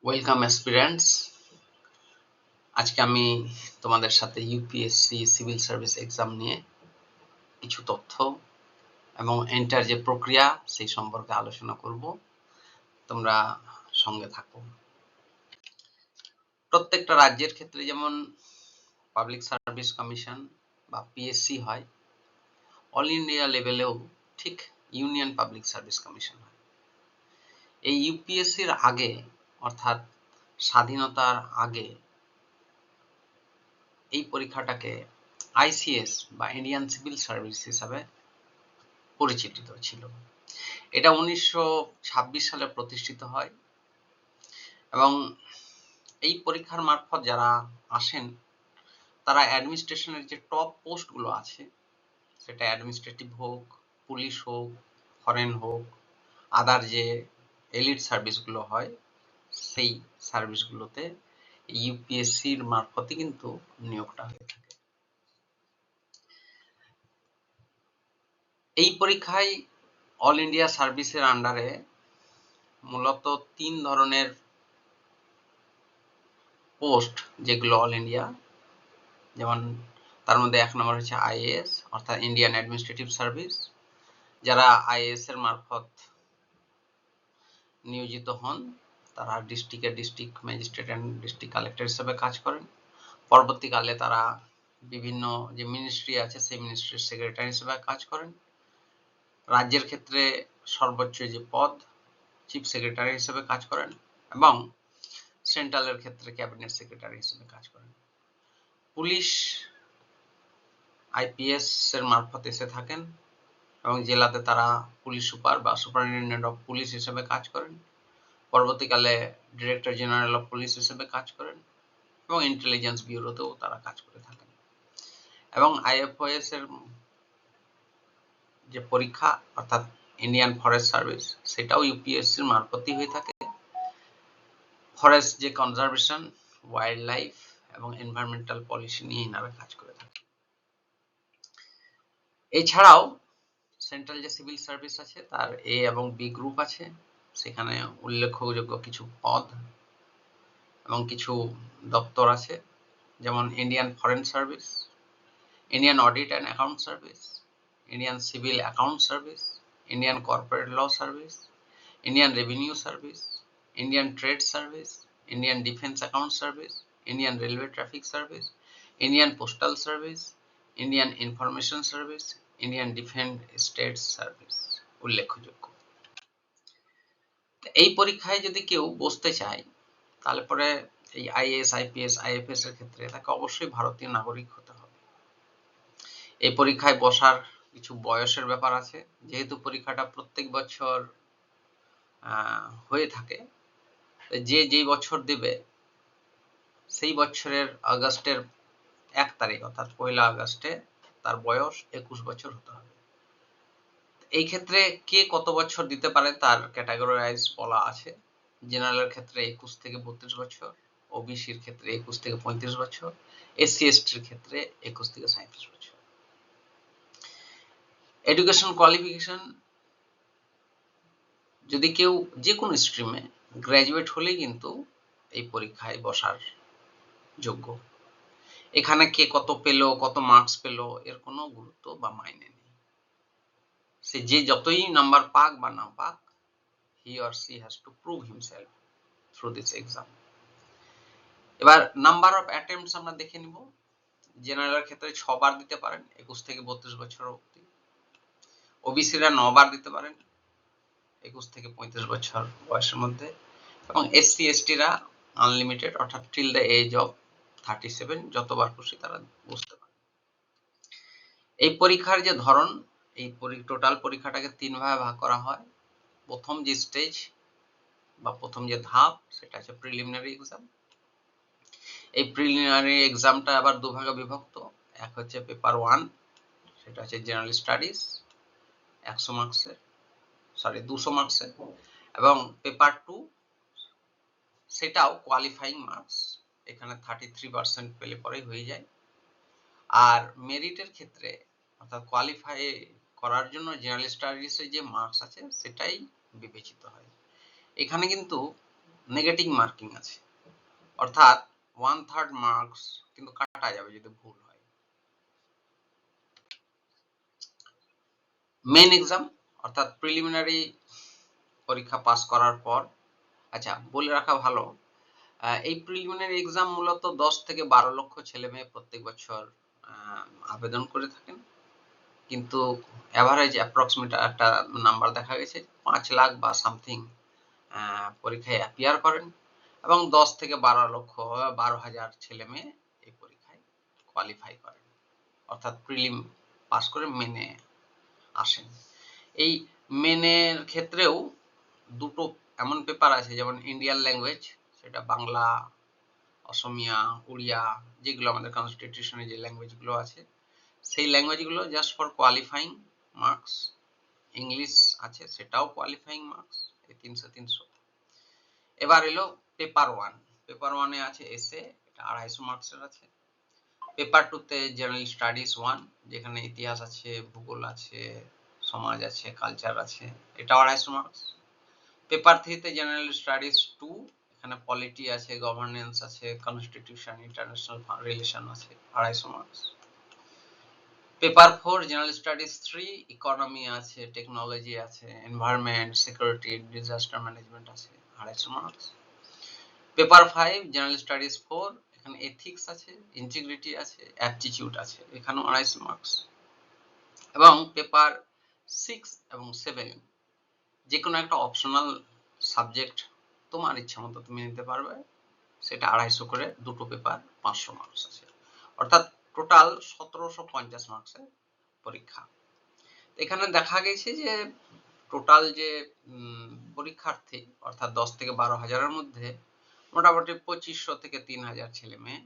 Welcome aspirants. আজকে আমি তোমাদের সাথে ইউপিএসসি সিভিল সার্ভিস এক্সাম নিয়ে কিছু তথ্য এবং এন্টার যে প্রক্রিয়া সেই সম্পর্কে আলোচনা করব। তোমরা সঙ্গে থাকো। প্রত্যেকটা রাজ্যের ক্ষেত্রে যেমন পাবলিক সার্ভিস কমিশন বা পিএসসি হয়, অল ইন্ডিয়া লেভেলেও ঠিক ইউনিয়ন পাবলিক সার্ভিস কমিশন হয়। এই ইউপিএসসির আগে অর্থাৎ স্বাধীনতার আগে এই পরীক্ষাটাকে আইসিএস বা ইন্ডিয়ান সিভিল সার্ভিস হিসাবে পরিচিত ছিল। এটা 1926 সালে প্রতিষ্ঠিত হয় এবং এই পরীক্ষার মারফত যারা আসেন তারা অ্যাডমিনিস্ট্রেশনের যে টপ পোস্টগুলো আছে, সেটা অ্যাডমিনিস্ট্রেটিভ হোক, পুলিশ হোক, ফরেন হোক, আদার যে এলিট সার্ভিসগুলো হয় সেই সার্ভিসগুলোতে ইউপিএসসির মারফতই কিন্তু নিয়োগটা হয়ে থাকে। এই পরীক্ষায় অল ইন্ডিয়া সার্ভিসের আন্ডারে মূলত 3 ধরনের পোস্ট যেগুলো অল ইন্ডিয়া, যেমন তার মধ্যে 1 নম্বর হচ্ছে আইএএস অর্থাৎ ইন্ডিয়ান অ্যাডমিনিস্ট্রেটিভ সার্ভিস, যারা আইএএস এর মারফত নিয়োজিত হন তারা district magistrate and district collector হিসেবে কাজ করেন। পরবর্তীকালে তারা বিভিন্ন যে মিনিস্ট্রি আছে সেই মিনিস্ট্রির সেক্রেটারি হিসেবে কাজ করেন। রাজ্যের ক্ষেত্রে সর্বোচ্চ যে পদ চিফ সেক্রেটারি হিসেবে কাজ করেন এবং সেন্ট্রালের ক্ষেত্রে ক্যাবিনেট সেক্রেটারি হিসেবে কাজ করেন। পুলিশ আইপিএস এর মারফত এসে থাকেন এবং জেলাতে তারা পুলিশ সুপার বা সুপারিনটেন্ডেন্ট অফ পুলিশ হিসেবে কাজ করেন। পরবর্তীকালে ডিরেক্টর জেনারেল অফ পুলিশ হিসেবে কাজ করেন এবং ইন্টেলিজেন্স ব্যুরোতেও তারা কাজ করে থাকেন। এবং আইএফওএস এর যে পরীক্ষা অর্থাৎ ইন্ডিয়ান ফরেস্ট সার্ভিস, সেটাও ইউপিএসসির মারফতই হয়ে থাকে। ফরেস্ট যে কনজারভেশন, ওয়াইল্ড লাইফ এবং এনভায়রনমেন্টাল পলিসি নিয়ে এনারা কাজ করে থাকে। এছাড়াও সেন্ট্রাল যে সিভিল সার্ভিস আছে তার এ এবং বি গ্রুপ আছে, সেখানে উল্লেখযোগ্য কিছু পদ এবং কিছু দপ্তর আছে, যেমন Indian foreign service, Indian audit and account service, Indian civil account service, Indian corporate law service, Indian revenue service, Indian trade service, Indian defence account service, Indian railway traffic service, Indian postal service, Indian information service, Indian defence state service উল্লেখযোগ্য। এই পরীক্ষায় যদি কেউ বসতে চায় তাহলে পরে এই আইএএস, আইপিএস, আইএফএস এর ক্ষেত্রে তাকে অবশ্যই ভারতীয় নাগরিক হতে হবে। এই পরীক্ষায় বসার কিছু বয়সের ব্যাপার আছে, যেহেতু পরীক্ষাটা প্রত্যেক বছর হয়ে থাকে, যেই বছর দেবে সেই বছরের আগস্টের 1 তারিখ অর্থাৎ 1 আগস্টে তার বয়স 21 বছর হতে হবে। এই ক্ষেত্রে কে কত বছর দিতে পারে তার ক্যাটাগরাইজ বলা আছে। জেনারেলের ক্ষেত্রে 21 থেকে 32 বছর, ওবিসির ক্ষেত্রে 21 থেকে 35 বছর, এসসি এসটির ক্ষেত্রে 21 থেকে 37 বছর। এডুকেশন কোয়ালিফিকেশন, যদি কেউ যে কোনো স্ট্রিমে গ্র্যাজুয়েট হলেই কিন্তু এই পরীক্ষায় বসার যোগ্য। এখানে কে কত পেল, কত মার্কস পেল এর কোনো গুরুত্ব বা মাইনে নেই। সে যে যতই নাম্বার পাক বা না পাক, he or she has to prove himself through this exam. এবার নাম্বার অফ অ্যাটেম্পটস আমরা দেখে নিব। জেনারেলের ক্ষেত্রে 6 বার দিতে পারেন 21 থেকে 32 বছর অবধি, ওবিসিরা 9 বার দিতে পারেন 21 থেকে 35 বছর বয়সের মধ্যে, এবং এসসি এসটিরা আনলিমিটেড অর্থাৎ টিল দ্য এজ অফ 37 যতবার খুশি তারা বসতে পারে। এই পরীক্ষার যে ধরন, এই টোটাল পরীক্ষাটাকে 3 ভাগে ভাগ করা হয়। প্রথম যে স্টেজ বা প্রথম যে ধাপ সেটা হচ্ছে প্রিলিমিনারি এক্সাম। এই প্রিলিমিনারি এক্সামটা আবার দুভাগে বিভক্ত। এক হচ্ছে পেপার 1, সেটা হচ্ছে জেনারেল স্টাডিজ 200 মার্কসের, এবং পেপার 2 সেটাও কোয়ালিফাইং মার্কস, এখানে 33% পেলে পরেই হয়ে যায়। আর মেরিটের ক্ষেত্রে অর্থাৎ কোয়ালিফাই করার জন্য জেনারেল স্টাডিজের যে মার্কস আছে সেটাই বিবেচিত হয়। এখানে কিন্তু নেগেটিভ মার্কিং আছে, অর্থাৎ 1/3 মার্কস কিন্তু কাটা যাবে যদি ভুল হয়। মেন এক্সাম অর্থাৎ প্রিলিমিনারি পরীক্ষা পাস করার পর, আচ্ছা বলে রাখা ভালো, এই প্রিলিমিনারি এক্সাম মূলত 10 থেকে 12 লক্ষ ছেলে মেয়ে প্রত্যেক বছর আবেদন করে থাকেন, কিন্তু অ্যাভারেজ অ্যাপ্রক্সিমেট একটা নাম্বার দেখা গেছে 5 লাখ বা সামথিং পরীক্ষায় অ্যাপিয়ার করেন, এবং 10 থেকে 12 হাজার ছেলে মেয়ে এই পরীক্ষায় কোয়ালিফাই করেন, অর্থাৎ প্রিলিম পাস করে মেনে আসেন। এই মেনের ক্ষেত্রেও দুটো এমন পেপার আছে, যেমন ইন্ডিয়ান ল্যাঙ্গুয়েজ, সেটা বাংলা, অসমিয়া, উড়িয়া, যেগুলো আমাদের কনস্টিটিউশনে যে ল্যাঙ্গুয়েজগুলো আছে সেই ল্যাঙ্গুয়েজগুলো just for qualifying marks. English আছে, সেটাও কোয়ালিফাইং মার্কস, এই 300। এবার এলো পেপার 1। পেপার 1-এ আছে এসে, এটা 250 মার্কসের আছে। পেপার 2-তে জেনারেল স্টাডিজ 1, যেখানে ইতিহাস আছে, ভূগোল আছে, সমাজ আছে, কালচার আছে, এটা 250 মার্কস। পেপার 3-তে জেনারেল স্টাডিজ 2, এখানে পলিটি আছে, গভর্নেন্স আছে, কনস্টিটিউশন, ইন্টারন্যাশনাল রিলেশন আছে, 250 marks. Paper 4 general studies 3, economy আছে, টেকনোলজি আছে, এনভায়রনমেন্ট, সিকিউরিটি, ডিজাস্টার ম্যানেজমেন্ট আছে, 250 মার্কস। পেপার 5 জেনারেল স্টাডিজ 4, এখানে এথিক্স আছে, ইন্টিগ্রিটি আছে, অ্যাপটিটিউড আছে, এখানেও 250 মার্কস। এবং পেপার 6 এবং 7 যে কোনো একটা অপশনাল সাবজেক্ট তোমার ইচ্ছা মতো তুমি নিতে পারবে, সেটা 250 করে, দুটো পেপার 500 মার্কস আছে, অর্থাৎ টোটাল 1750 মার্কসের পরীক্ষা। এখানে দেখা গেছে যে টোটাল যে পরীক্ষার্থী, অর্থাৎ 10 থেকে 12 হাজারের মধ্যে মোটামুটি 2500 থেকে 3000 ছেলে মেয়ে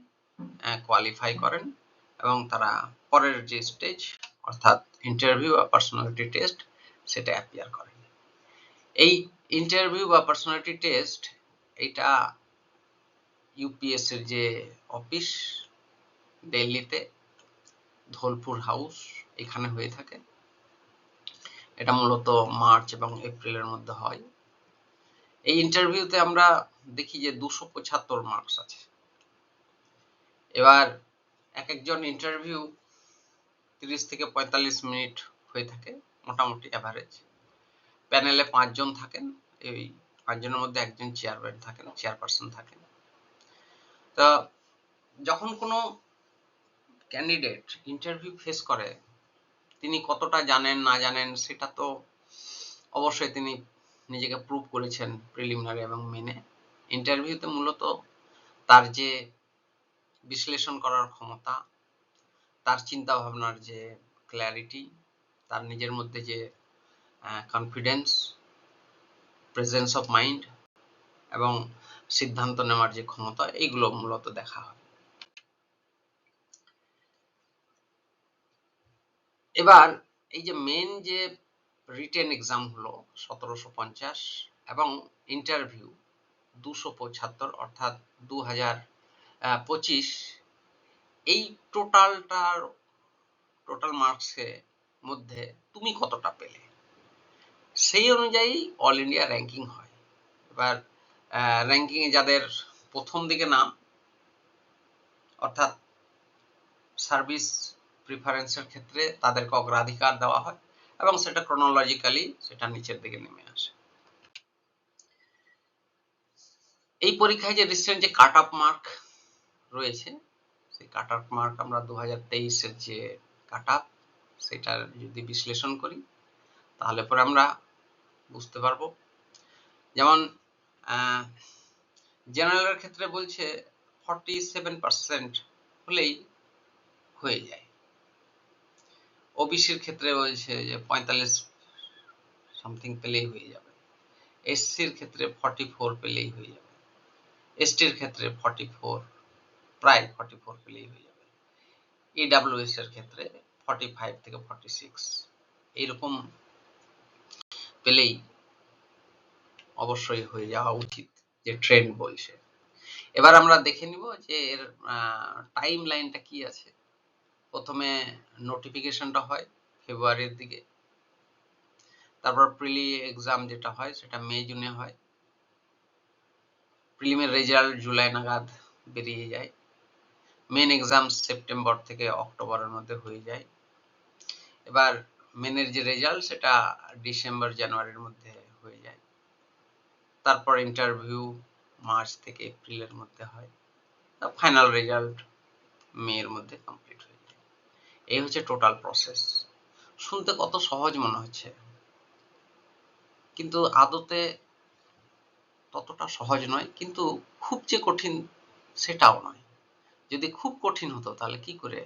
কোয়ালিফাই করেন, এবং তারা পরের যে স্টেজ অর্থাৎ ইন্টারভিউ বা পার্সোনালিটি টেস্ট, সেটা অ্যাপিয়ার করেন। এই ইন্টারভিউ বা পার্সোনালিটি টেস্ট, এটা ইউপিএসসির যে অফিস দিল্লিতে ধোলপুর হাউস, এখানে হয়ে থাকে। এটা মূলত মার্চ এবং এপ্রিলের মধ্যে হয়। এই ইন্টারভিউতে আমরা দেখি যে 275 মার্কস আছে। এবার এক একজন ইন্টারভিউ 30 থেকে 45 মিনিট হয়ে থাকে, মোটামুটি অ্যাভারেজ। প্যানেলে 5 জন থাকেন, এই 5 জনের মধ্যে একজন চেয়ারম্যান থাকেন, চেয়ারপারসন থাকেন। তো যখন কোনো ক্যান্ডিডেট ইন্টারভিউ ফেস করে, তিনি কতটা জানেন না জানেন সেটা তো অবশ্যই তিনি নিজেকে প্রুভ করেছেন প্রিলিমিনারি এবং মেনে। ইন্টারভিউতে মূলত তার যে বিশ্লেষণ করার ক্ষমতা, তার চিন্তা ভাবনার যে ক্ল্যারিটি, তার নিজের মধ্যে যে কনফিডেন্স, প্রেজেন্স অফ মাইন্ড এবং সিদ্ধান্ত নেওয়ার যে ক্ষমতা, এইগুলো মূলত দেখা হয়। এবার এই যে মেন যে রিটেন এক্সাম হলো 1750 এবং ইন্টারভিউ 275, অর্থাৎ 2025, এই টোটাল মার্কসের মধ্যে তুমি কতটা পেলে, সেই অনুযায়ী অল ইন্ডিয়া র্যাঙ্কিং হয়। এবার র্যাঙ্কিংয়ে যাদের প্রথম দিকে নাম, অর্থাৎ সার্ভিস প্রিফারেন্সের ক্ষেত্রে তাদেরকে অগ্রাধিকার দেওয়া হয়, এবং সেটা ক্রোনোলজিক্যালি সেটা নিচের দিকে নেমে আসে। এই পরীক্ষায় যে রিসেন্ট যে কাট অফ মার্ক রয়েছে, সেই কাট অফ মার্ক আমরা 2023-এর যে কাট অফ, সেটার যদি বিশ্লেষণ করি তাহলে পরে আমরা বুঝতে পারবো। যেমন জেনারেলের ক্ষেত্রে বলছে 47% হলেই হয়ে যায়। ওবিসির ক্ষেত্রে বলছে যে 45 সামথিং পেলেই হয়ে যাবে। এসসির ক্ষেত্রে 44 পেলেই হয়ে যাবে। এসটির ক্ষেত্রে 44, প্রায় 44 পেলেই হয়ে যাবে। ইডব্লিউএস এর ক্ষেত্রে 45 থেকে 46, এইরকম পেলেই অবশ্যই হয়ে যাওয়া উচিত, যে ট্রেন্ড বলছে। এবার আমরা দেখে নিব যে এর টাইম লাইনটা কি আছে। প্রথমে নোটিফিকেশনটা হয় ফেব্রুয়ারির দিকে, তারপর প্রিলি এক্সাম যেটা হয় সেটা মে জুনে হয়, প্রিলিমের রেজাল্ট জুলাই নাগাদ বেরিয়ে যায়, মেন এক্সাম সেপ্টেম্বর থেকে অক্টোবরের মধ্যে হয়ে যায়। এবার মেনের যে রেজাল্ট সেটা ডিসেম্বর জানুয়ারির মধ্যে হয়ে যায়। তারপর ইন্টারভিউ মার্চ থেকে এপ্রিলের মধ্যে হয়, ফাইনাল রেজাল্ট মের মধ্যে কমপ্লিট হয়ে যায়। এই হচ্ছে টোটাল প্রসেস। শুনতে কত সহজ মনে হচ্ছে, কিন্তু আদতে ততটা সহজ নয়, কিন্তু খুব যে কঠিন সেটাও নয়। যদি খুব কঠিন হতো তাহলে কি করে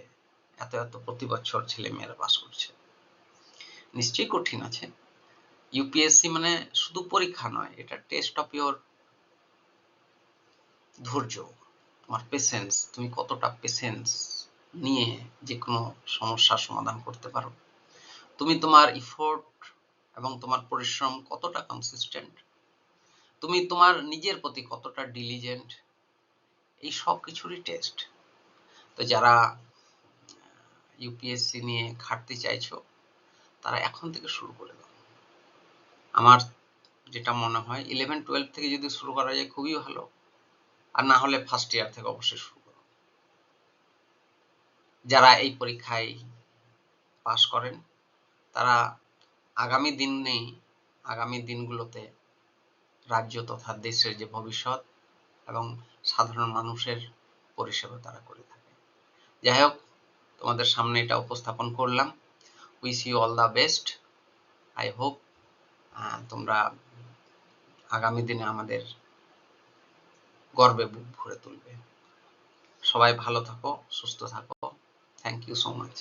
এত এত প্রতি বছর ছেলে মেয়েরা পাস করছে? নিশ্চয়ই কঠিন আছে। ইউপিএসসি মানে শুধু পরীক্ষা নয়, এটা টেস্ট অফ ইওর ধৈর্য, তোমার পেশেন্স, তুমি কতটা পেশেন্স নিয়ে যে কোনো সমস্যার সমাধান করতে পারো, তুমি তোমার ইফোর্ট এবং তোমার পরিশ্রম কতটা কনসিস্টেন্ট, তুমি তোমার নিজের প্রতি কতটা ডিলিজেন্ট, এই সব কিছুরই টেস্ট। তো যারা ইউপিএসসি নিয়ে খাটতে চাইছো তারা এখন থেকে শুরু করে দাও। আমার যেটা মনে হয় 11-12 থেকে যদি শুরু করা যায় খুবই ভালো, আর না হলে ফার্স্ট ইয়ার থেকে অবশ্যই শুরু করো। যারা এই পরীক্ষায় পাস করেন তারা আগামী দিনগুলোতে রাজ্য তথা দেশের যে ভবিষ্যৎ এবং সাধারণ মানুষের পরিষেবা তারা করে থাকে। যাই হোক, তোমাদের সামনে এটা উপস্থাপন করলাম। Wish you all the best. I hope তোমরা আগামী দিনে আমাদের গর্বে বুক ভরে তুলবে। সবাই ভালো থাকো, সুস্থ থাকো। Thank you so much.